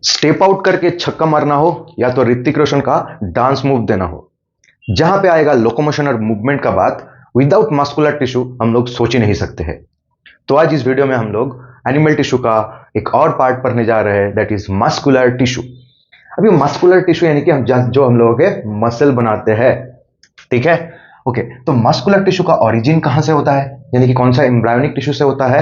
Step out करके छक्का मारना हो या तो ऋतिक रोशन का डांस मूव देना हो, जहां पे आएगा लोकोमोशन और मूवमेंट का बात, विदाउट मस्कुलर टिश्यू हम लोग सोच ही नहीं सकते हैं। तो आज इस वीडियो में हम लोग एनिमल टिश्यू का एक और पार्ट पढ़ने जा रहे हैं, दैट इज मस्कुलर टिश्यू। अभी मस्कुलर टिश्यू यानी कि जो हम लोगों के मसल बनाते हैं, ठीक है। ओके, तो मस्कुलर टिश्यू का ओरिजिन कहां से होता है, यानी कि कौन सा एम्ब्रायोनिक टिश्यू से होता है।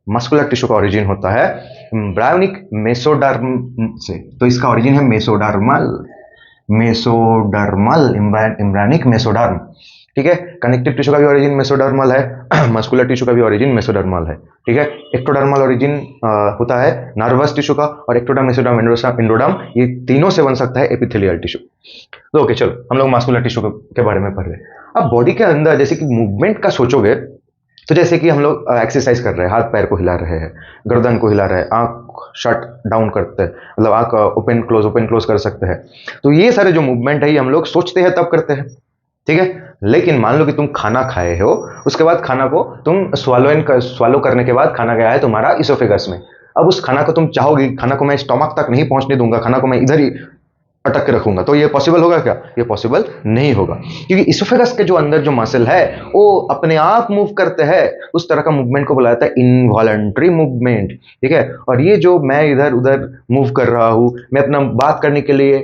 मस्कुलर टिश्यू का ओरिजिन होता है एम्ब्रायोनिक मेसोडर्म से। तो इसका ओरिजिन है मेसोडर्मल, मेसोडर्मल एम्ब्रायोनिक मेसोडर्म, ठीक है। कनेक्टिव टिश्यू का भी ओरिजिन मेसोडर्मल है, मस्कुलर टिश्यू का भी ओरिजिन मेसोडर्मल है, ठीक है। एक्टोडर्मल ओरिजिन होता है नर्वस टिश्यू का, और एक्टोडर्म, मेसोडर्म, एंडोडर्म ये तीनों से बन सकता है एपिथेलियल टिश्यू। तो ओके, चलो हम लोग मस्कुलर टिश्यू के बारे में पढ़ रहे हैं। अब बॉडी के अंदर जैसे कि मूवमेंट का सोचोगे, तो जैसे कि हम लोग एक्सरसाइज कर रहे हैं, हाथ पैर को हिला रहे हैं, गर्दन को हिला रहे हैं, आंख शट डाउन करते हैं, मतलब आंख ओपन क्लोज कर सकते हैं। तो ये सारे जो मूवमेंट है ये हम लोग सोचते हैं तब करते हैं, ठीक है। लेकिन मान लो कि तुम खाना खाए हो, उसके बाद खाना को तुम स्वालो करने के बाद खाना गया है तुम्हारा इसोफेगस में। अब उस खाना को तुम चाहोगे, खाना को मैं स्टमक तक नहीं पहुंचने दूंगा, खाना को मैं इधर ही अटक के रखूंगा, तो ये पॉसिबल होगा क्या? ये पॉसिबल नहीं होगा, क्योंकि इसोफेगस के जो अंदर जो मसल है वो अपने आप मूव करते हैं। उस तरह का मूवमेंट को बोला जाता है इनवॉलंटरी मूवमेंट, ठीक है। और ये जो मैं इधर उधर मूव कर रहा हूं, मैं अपना बात करने के लिए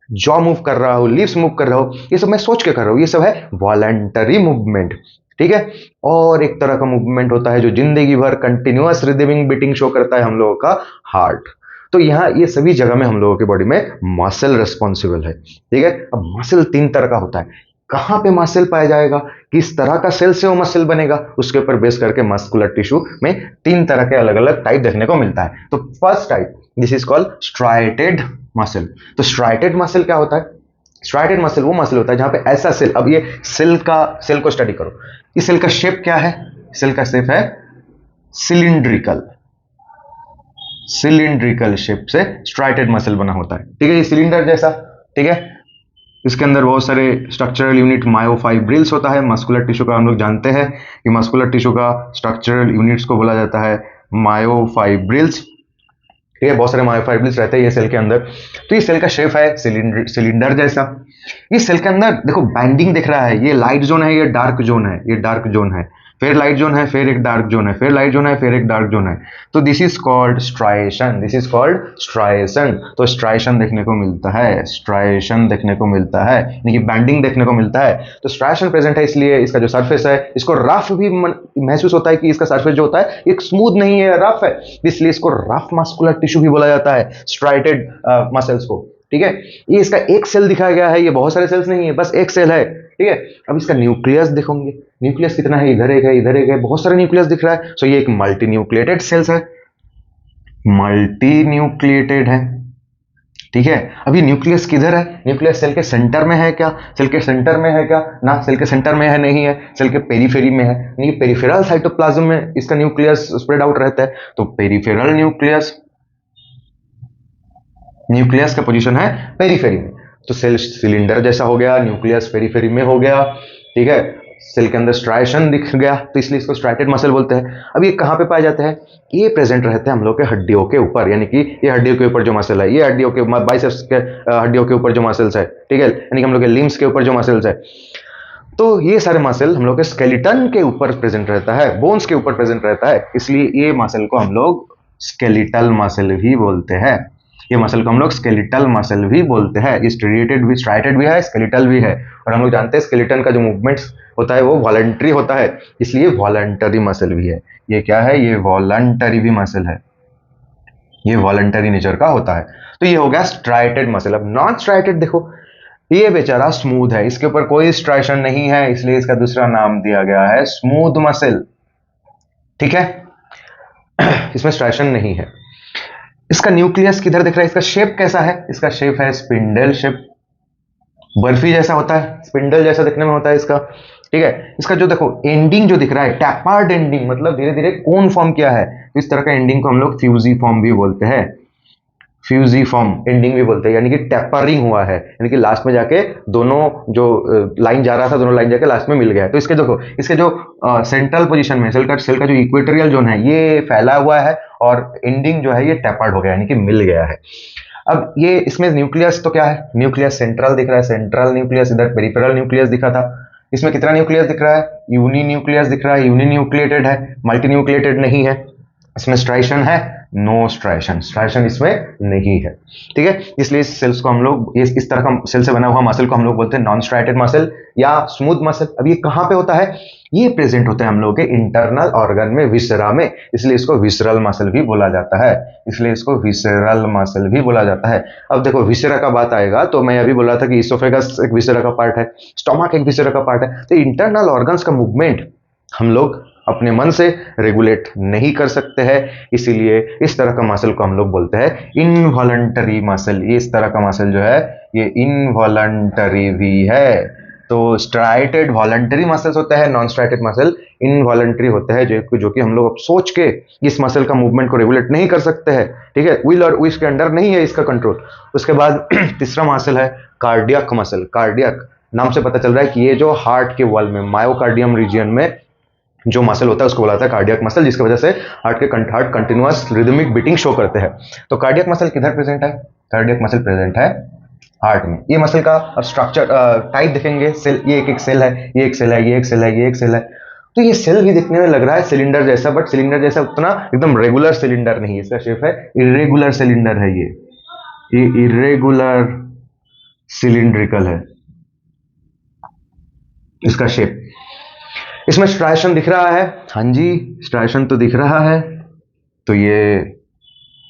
जॉ मूव कर रहा हूं, लिप्स मूव कर रहा हूं, ये सब मैं सोच के कर रहा हूं, ये सब है वॉलंटरी मूवमेंट, ठीक है। और एक तरह का मूवमेंट होता है जो जिंदगी भर कंटिन्यूअस रिदमिंग बीटिंग शो करता है हम लोगों का हार्ट। तो यहाँ ये सभी जगह में हम लोगों की बॉडी में मसल रिस्पॉन्सिबल है, ठीक है। अब मसल तीन तरह का होता है, कहां पे मसल पाया जाएगा, किस तरह का सेल से वो मसल बनेगा, उसके ऊपर बेस करके मस्कुलर टिश्यू में तीन तरह के अलग अलग टाइप देखने को मिलता है। तो first type, this is called striated muscle. तो स्ट्राइटेड मसल क्या होता है? स्ट्राइटेड मसल वो मसल होता है जहां पे ऐसा सेल, अब ये सेल को स्टडी करो, इस सेल का शेप क्या है? सेल का शेप है सिलिंड्रिकल, सिलिंड्रिकल शेप से स्ट्राइटेड मसल बना होता है, ठीक है। ये सिलेंडर जैसा, ठीक है। इसके अंदर बहुत सारे स्ट्रक्चरल यूनिट मायोफाइब्रिल्स होता है। मस्कुलर टिश्यू का हम लोग जानते हैं कि मस्कुलर टिश्यू का स्ट्रक्चरल यूनिट्स को बोला जाता है मायोफाइब्रिल्स, ठीक है। बहुत सारे मायोफाइब्रिल्स रहते हैं ये सेल के अंदर। तो ये सेल का शेप है सिलेंडर जैसा। इस सेल के अंदर देखो बाइंडिंग दिख रहा है, ये लाइट जोन है, ये डार्क जोन है, ये डार्क जोन है, फिर लाइट जोन है, फिर एक डार्क जोन है, फिर लाइट जोन है, फिर एक डार्क जोन है। तो this is called striation, this is called striation. तो स्ट्राइएशन देखने को मिलता है, स्ट्राइएशन देखने को मिलता है, यानी कि बैंडिंग देखने को मिलता है। तो स्ट्राइएशन प्रेजेंट है, इसलिए इसका जो सरफेस है इसको रफ भी महसूस होता है कि इसका सरफेस जो होता है एक स्मूथ नहीं है, रफ है, इसलिए इसको रफ मस्कुलर टिश्यू भी बोला जाता है, स्ट्राइटेड मसल्स को, ठीक है। ये इसका एक सेल दिखाया गया है, ये बहुत सारे सेल्स नहीं है, बस एक सेल है, ठीक है। अब इसका न्यूक्लियस देखोगे, न्यूक्लियस कितना है, इधर एक है, इधर एक है, बहुत सारे न्यूक्लियस दिख रहा है। सो ये एक मल्टी न्यूक्लिएटेड सेल्स है, मल्टी न्यूक्लिएटेड है, ठीक है। अभी न्यूक्लियस किधर है? न्यूक्लियस सेल के सेंटर में है क्या? सेल के सेंटर में है क्या? ना, सेल के सेंटर में है, नहीं है, सेल के पेरिफेरी में है, यानी पेरिफेरल साइटोप्लाज्म में इसका न्यूक्लियस स्प्रेड आउट रहता है। तो पेरिफेरल न्यूक्लियस, न्यूक्लियस का पोजीशन है पेरिफेरी में। तो सेल सिलेंडर जैसा हो गया, न्यूक्लियस पेरिफेरी में हो गया, ठीक है। सेल के अंदर स्ट्राइएशन दिख गया, तो इसलिए इसको स्ट्राइटेड मसल बोलते हैं। अब ये कहां पे पाए जाते हैं? ये प्रेजेंट रहते हैं हम लोग के हड्डियों के ऊपर, यानी कि ये हड्डियों के ऊपर जो मसल है, ये हड्डियों के बाइसेप्स के हड्डियों के ऊपर जो मसल्स है, ठीक है, यानी कि हम लोग के लिम्स के ऊपर जो मसल्स है। तो ये सारे मसल हम लोग के स्केलेटन के ऊपर प्रेजेंट रहता है, बोन्स के ऊपर प्रेजेंट रहता है, इसलिए ये मसल को हम लोग स्केलेटल मसल भी बोलते हैं। ये मसल को हम लोग स्केलेटल मसल भी बोलते हैं। ये स्ट्राइटेड भी है, स्केलेटल भी है। और हम लोग जानते हैं स्केलेटन का जो मूवमेंट्स होता है वो वॉलंटरी होता है, इसलिए वॉलंटरी मसल भी है। ये क्या है? ये वॉलंटरी भी मसल है, ये वॉलंटरी नेचर का होता है। तो ये हो गया स्ट्राइटेड मसल। अब नॉन स्ट्राइटेड देखो, ये बेचारा स्मूथ है, इसके ऊपर कोई स्ट्राइशन नहीं है, इसलिए इसका दूसरा नाम दिया गया है स्मूथ मसल, ठीक है। इसमें स्ट्राइशन नहीं है। इसका न्यूक्लियस किधर दिख रहा है? इसका शेप कैसा है? इसका शेप है स्पिंडल शेप, बर्फी जैसा होता है, स्पिंडल जैसा दिखने में होता है इसका, ठीक है। इसका जो देखो एंडिंग जो दिख रहा है, टैपर्ड एंडिंग, मतलब धीरे धीरे कोन फॉर्म किया है, तो इस तरह का एंडिंग को हम लोग फ्यूजिफॉर्म भी बोलते हैं, फ्यूजिफॉर्म एंडिंग भी बोलते हैं, यानी कि टेपरिंग हुआ है, यानी कि लास्ट में जाके दोनों जो लाइन जा रहा था, दोनों लाइन जाके लास्ट में मिल गया है। तो इसके देखो, इसके जो सेंट्रल पोजीशन में सेल का जो इक्वेटोरियल जोन है ये फैला हुआ है, और एंडिंग जो है ये टैपर्ड हो गया, यानी कि मिल गया है। अब ये इसमें न्यूक्लियस तो क्या है, न्यूक्लियस सेंट्रल दिख रहा है, सेंट्रल न्यूक्लियस, इधर पेरिफेरल न्यूक्लियस दिखा था। इसमें कितना न्यूक्लियस दिख रहा है, यूनी न्यूक्लियस दिख रहा है, यूनी न्यूक्लिएटेड है, मल्टी न्यूक्लिएटेड नहीं है। इसमें स्ट्राइशन है, नो स्ट्राइशन, स्ट्राइशन इसमें नहीं है, ठीक है। इसलिए इस सेल्स को हम लोग, इस तरह का सेल से बना हुआ मसल को हम लोग बोलते हैं नॉन स्ट्राइटेड मसल या स्मूथ मसल। अब ये कहां पे होता है, ये प्रेजेंट होता है हम लोगों के इंटरनल ऑर्गन में, विसरा में, इसलिए इसको विसरल मसल भी बोला जाता है, इसलिए इसको विसरल मसल भी बोला जाता है। अब देखो विसरा का बात आएगा तो मैं अभी बोला था कि इसोफेगस एक विसरा का पार्ट है, स्टोमक एक विसरा का पार्ट है। तो इंटरनल ऑर्गन्स का मूवमेंट हम लोग अपने मन से रेगुलेट नहीं कर सकते हैं, इसीलिए इस तरह का मसल को हम लोग बोलते हैं इनवॉलंटरी मसल। ये इस तरह का मसल जो है ये इनवॉलंटरी भी है। तो स्ट्राइटेड वॉलंटरी मसल्स होता है, नॉन स्ट्राइटेड मसल इनवॉलंटरी होता है, जो कि हम लोग अब सोच के इस मसल का मूवमेंट को रेगुलेट नहीं कर सकते हैं, ठीक है, विल और विश के अंडर नहीं है इसका कंट्रोल। उसके बाद तीसरा मसल है कार्डियक मसल। कार्डियक नाम से पता चल रहा है कि ये जो हार्ट के वॉल में, मायोकार्डियम रीजन में जो मसल होता है उसको बोला जाता है कार्डियक मसल, जिसकी वजह से heart continuous rhythmic beating show करते हैं। तो कार्डियक मसल किधर प्रेजेंट है, कार्डियक मसल प्रेजेंट है हार्ट में। ये मसल का अब स्ट्रक्चर टाइप देखेंगे, सेल, ये एक सेल है, ये एक सेल है, ये एक सेल है, ये एक सेल है। तो ये सेल भी दिखने में लग रहा है सिलेंडर जैसा, बट सिलेंडर जैसा उतना एकदम रेगुलर सिलेंडर नहीं है, इसका शेप है इरेगुलर सिलेंडर है, ये इरेगुलर सिलिंड्रिकल है इसका शेप। इसमें स्ट्राइशन दिख रहा है, हाँ जी स्ट्राइशन तो दिख रहा है। तो ये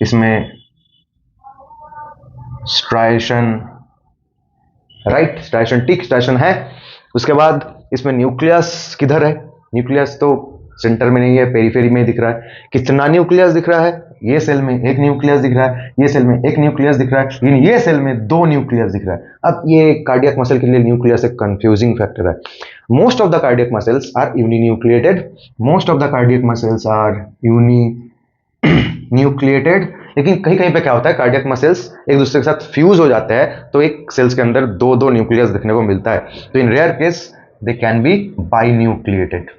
इसमें स्ट्राइशन, राइट, स्ट्राइशन ठीक, स्ट्राइशन है। उसके बाद इसमें न्यूक्लियस किधर है, न्यूक्लियस तो सेंटर में नहीं है, पेरिफेरी में दिख रहा है। कितना न्यूक्लियस दिख रहा है, ये सेल में एक न्यूक्लियस दिख रहा है, ये सेल में एक न्यूक्लियस दिख रहा है, लेकिन ये सेल में दो न्यूक्लियस दिख रहा है। अब ये कार्डियक मसल के लिए न्यूक्लियस एक कंफ्यूजिंग फैक्टर है। Most of the cardiac muscles are uninucleated, most of the cardiac muscles are uninucleated, लेकिन कहीं कहीं पे क्या होता है, कार्डियक मसल्स एक दूसरे के साथ फ्यूज हो जाते हैं, तो एक सेल्स के अंदर दो दो न्यूक्लियस देखने को मिलता है। तो in rare case they can be binucleated,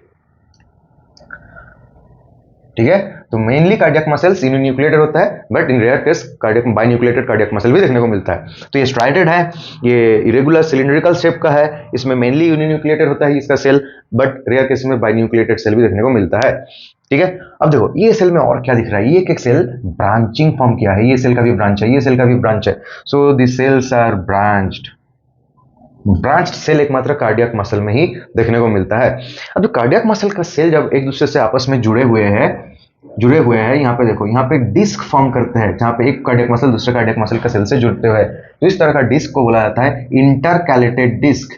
ठीक है। तो मेनली कार्डियक मसल्स यूनिन्यूक्लिएटेड होता है, but in rare case cardiac binucleated cardiac muscle भी देखने को मिलता है। तो ये स्ट्राइटेड है, ये इरेगुलर सिलिंड्रिकल शेप का है, इसमें मेनली यूनिन्यूक्लिएटेड होता है इसका सेल, बट रेयर केस में बाइन्यूक्लिएटेड सेल भी देखने को मिलता है, ठीक है। अब देखो ये सेल में और क्या दिख रहा है, ये एक सेल ब्रांचिंग फॉर्म किया है, ये सेल का भी ब्रांच है, ये सेल का भी ब्रांच है। So the cells are branched, branched cell एकमात्र कार्डियक मसल में ही देखने को मिलता है। अब जो कार्डियक मसल का सेल जब एक दूसरे से आपस में जुड़े हुए हैं, यहाँ पे देखो, यहाँ पे डिस्क फॉर्म करते हैं, जहाँ पे एक कार्डियक मसल दूसरे कार्डियक मसल का सेल से जुड़ते हुए, तो इस तरह का डिस्क को बोला जाता है इंटरकैलेटेड डिस्क,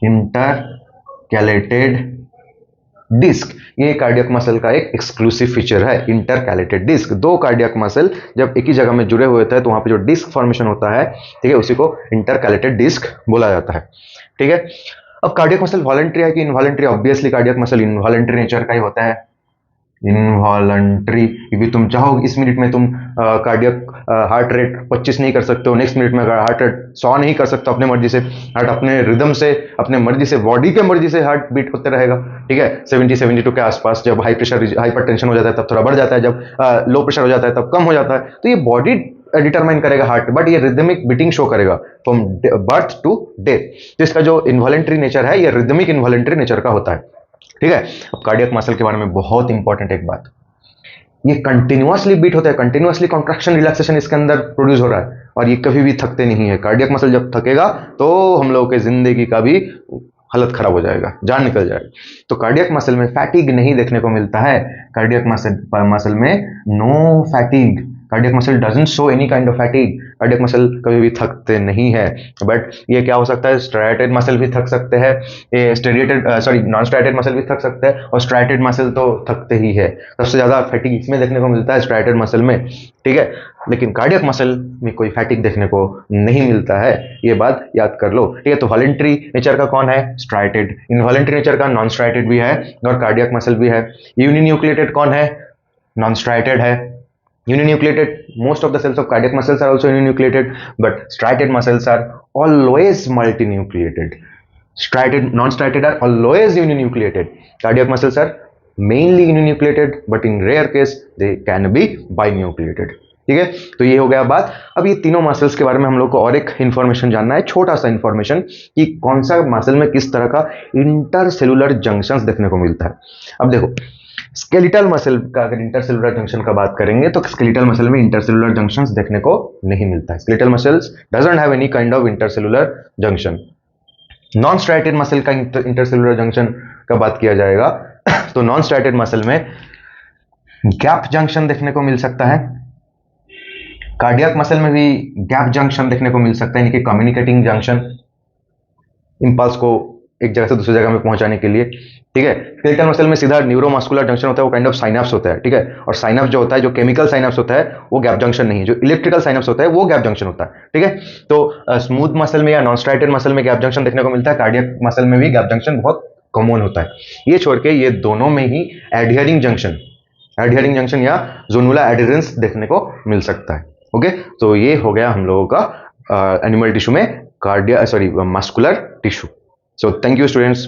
इंटरकैलेटेड डिस्क। ये कार्डियक मसल का एक एक्सक्लूसिव फीचर है, इंटरकैलेटेड डिस्क। दो कार्डियक मसल जब एक ही जगह में जुड़े हुए होते हैं तो वहां पे जो डिस्क फॉर्मेशन होता है, ठीक है, उसी को इंटरकैलेटेड डिस्क बोला जाता है, ठीक है। अब कार्डियक मसल वॉलंटरी है कि involuntary, obviously cardiac muscle involuntary nature का ही होता है, इनवॉलंटरी, क्योंकि तुम चाहो इस मिनट में तुम कार्डियक हार्ट रेट 25 नहीं कर सकते हो, नेक्स्ट मिनट में हार्ट रेट 100 नहीं कर सकते अपने मर्जी से, हार्ट अपने रिदम से, अपने मर्जी से, बॉडी के मर्जी से हार्ट बीट होते रहेगा, ठीक है। 70-72 के आसपास जब हाइपर टेंशन हो जाता है तब थोड़ा बढ़ जाता है, जब लो प्रेशर हो जाता है तब कम हो जाता है। तो ये बॉडी डिटरमाइन करेगा हार्ट, बट ये रिदमिक बीटिंग शो करेगा फ्रॉम बर्थ टू डेथ। तो इसका जो इनवॉलंटरी नेचर है ये रिदमिक इनवॉलंटरी नेचर का होता है, ठीक है। अब कार्डियक मसल के बारे में बहुत इंपॉर्टेंट एक बात, ये कंटिन्यूअसली बीट होता है, कंटिन्यूअसली कॉन्ट्रैक्शन रिलैक्सेशन इसके अंदर प्रोड्यूस हो रहा है, और ये कभी भी थकते नहीं है। कार्डियक मसल जब थकेगा तो हम लोगों के जिंदगी का भी हालत खराब हो जाएगा, जान निकल जाएगी। तो कार्डियक मसल में फैटिग नहीं देखने को मिलता है, कार्डियक मसल में no fatigue, cardiac muscle doesn't show any kind of fatigue, cardiac muscle कभी भी थकते नहीं है। बट ये क्या हो सकता है, स्ट्राइटेड मसल भी थक सकते हैं, नॉन स्ट्राइटेड मसल भी थक सकते हैं, और स्ट्राइटेड मसल तो थकते ही है। सबसे ज्यादा फैटिग इसमें देखने को मिलता है स्ट्राइटेड मसल में, ठीक है। लेकिन कार्डियक मसल में कोई फैटिग देखने को नहीं मिलता है, ये बात याद कर लो, ठीक है। तो वॉलंटरी नेचर का कौन है, स्ट्राइटेड, इनवॉलंटरी नेचर का नॉन स्ट्राइटेड भी है और कार्डियक मसल भी है। यूनिन्यूक्लिएटेड कौन है, नॉन स्ट्राइटेड है। Uninucleated, most of the cells of cardiac muscles are also uninucleated, but striated muscles are always multinucleated. Non-striated are always uninucleated. Cardiac muscles are mainly nucleated, but in rare case they can be binucleated. ठीक है, तो ये हो गया बात। अब ये तीनों मसल्स के बारे में हम लोग को और एक इंफॉर्मेशन जानना है, छोटा सा इंफॉर्मेशन, कि कौन सा मसल में किस तरह का इंटरसेलुलर जंक्शंस देखने को मिलता है। अब देखो, स्केलेटल मसल का अगर इंटरसेलुलर जंक्शन का बात करेंगे तो स्केलेटल मसल में इंटरसेलुलर जंक्शंस देखने को नहीं मिलता है। Skeletal muscles doesn't have any kind of intercellular junction. Non striated muscle का इंटरसेलुलर जंक्शन का बात किया जाएगा तो नॉन स्ट्राइटेड मसल में गैप जंक्शन देखने को मिल सकता है। कार्डियक मसल में भी गैप जंक्शन देखने को मिल सकता है, यानी कि कम्युनिकेटिंग जंक्शन, इंपल्स को एक जगह से दूसरी जगह में पहुंचाने के लिए। ठीक है, स्केलेटल मसल में सीधा न्यूरोमस्कुलर जंक्शन होता है, वो काइंड ऑफ साइनैप्स होता है। ठीक है, और साइनैप्स जो होता है, जो केमिकल साइनैप्स होता है, वो गैप जंक्शन नहीं है। जो इलेक्ट्रिकल साइनैप्स होता है वो गैप जंक्शन होता है। ठीक है, तो स्मूथ मसल में या नॉन स्ट्राइटेड मसल में गैप जंक्शन देखने को मिलता है, कार्डियक मसल में भी गैप जंक्शन बहुत कॉमन होता है। ये छोड़ के ये दोनों में ही एडहियरिंग जंक्शन या जोनुलर एडहेरेंस देखने को मिल सकता है। ओके, तो ये हो गया हम लोगों का एनिमल टिश्यू में muscular tissue. So thank you students.